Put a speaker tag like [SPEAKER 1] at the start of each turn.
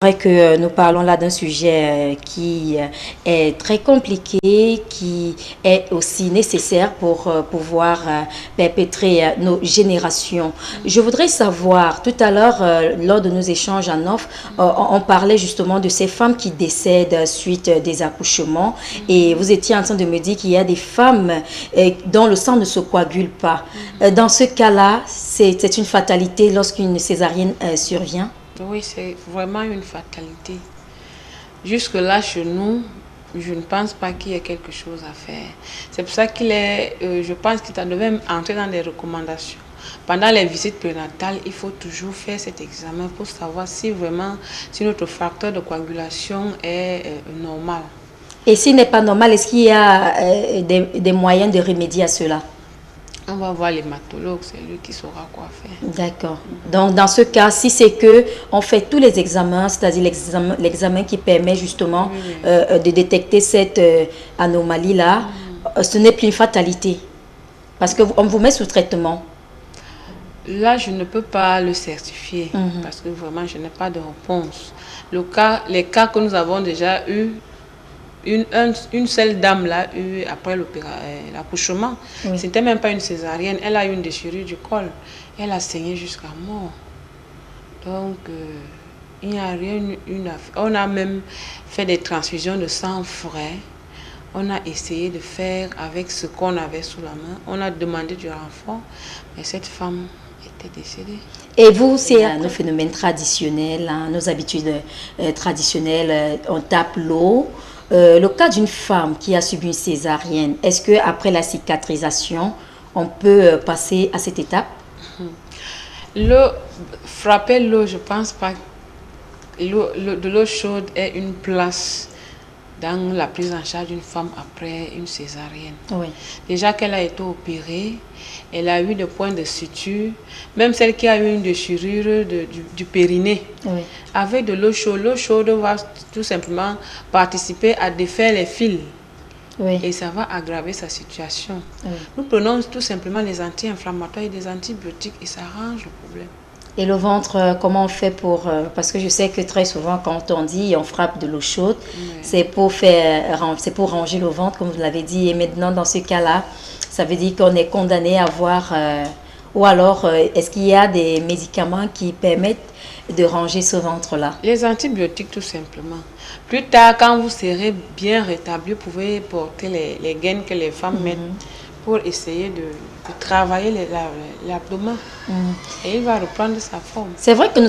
[SPEAKER 1] Vrai que nous parlons là d'un sujet qui est très compliqué, qui est aussi nécessaire pour pouvoir perpétrer nos générations. Je voudrais savoir, tout à l'heure, lors de nos échanges en off, on parlait justement de ces femmes qui décèdent suite des accouchements. Et vous étiez en train de me dire qu'il y a des femmes dont le sang ne se coagule pas. Dans ce cas-là, c'est une fatalité lorsqu'une césarienne survient?
[SPEAKER 2] Oui, c'est vraiment une fatalité. Jusque-là, chez nous, je ne pense pas qu'il y ait quelque chose à faire. C'est pour ça je pense qu'il devait entrer dans des recommandations. Pendant les visites prénatales, il faut toujours faire cet examen pour savoir si vraiment, si notre facteur de coagulation est normal.
[SPEAKER 1] Et s'il n'est pas normal, est-ce qu'il y a des moyens de remédier à cela?
[SPEAKER 2] On va voir l'hématologue, c'est lui qui saura quoi faire.
[SPEAKER 1] D'accord. Donc, dans ce cas, si c'est que on fait tous les examens, c'est-à-dire l'examen qui permet justement de détecter cette anomalie-là, ce n'est plus une fatalité. Parce qu'on vous met sous traitement.
[SPEAKER 2] Là, je ne peux pas le certifier parce que vraiment, je n'ai pas de réponse. Les cas que nous avons déjà eus, une seule dame l'a eu après l'accouchement.
[SPEAKER 1] Oui.
[SPEAKER 2] Ce n'était même pas une césarienne. Elle a eu une déchirure du col. Elle a saigné jusqu'à mort. Donc, il n'y a rien. On a même fait des transfusions de sang frais. On a essayé de faire avec ce qu'on avait sous la main. On a demandé du renfort. Mais cette femme était décédée.
[SPEAKER 1] Et vous, c'est nos phénomènes traditionnels, hein, nos habitudes traditionnelles. On tape l'eau. Le cas d'une femme qui a subi une césarienne, est-ce qu'après la cicatrisation, on peut passer à cette étape?
[SPEAKER 2] Frapper l'eau, je ne pense pas. De l'eau chaude est une place dans la prise en charge d'une femme après une césarienne.
[SPEAKER 1] Oui.
[SPEAKER 2] Déjà qu'elle a été opérée, elle a eu des points de suture, même celle qui a eu une déchirure du périnée.
[SPEAKER 1] Oui.
[SPEAKER 2] Avec de l'eau chaude va tout simplement participer à défaire les fils.
[SPEAKER 1] Oui.
[SPEAKER 2] Et ça va aggraver sa situation.
[SPEAKER 1] Oui.
[SPEAKER 2] Nous prenons tout simplement les anti-inflammatoires et des antibiotiques et ça arrange le problème.
[SPEAKER 1] Et le ventre, comment on fait pour... parce que je sais que très souvent, quand on dit on frappe de l'eau chaude, c'est pour ranger le ventre, comme vous l'avez dit. Et maintenant, dans ce cas-là, ça veut dire qu'on est condamné à avoir... ou alors, est-ce qu'il y a des médicaments qui permettent de ranger ce ventre-là?
[SPEAKER 2] Les antibiotiques, tout simplement. Plus tard, quand vous serez bien rétabli, vous pouvez porter les gaines que les femmes mettent pour essayer de travailler l'abdomen. Et il va reprendre sa forme.
[SPEAKER 1] C'est vrai que nous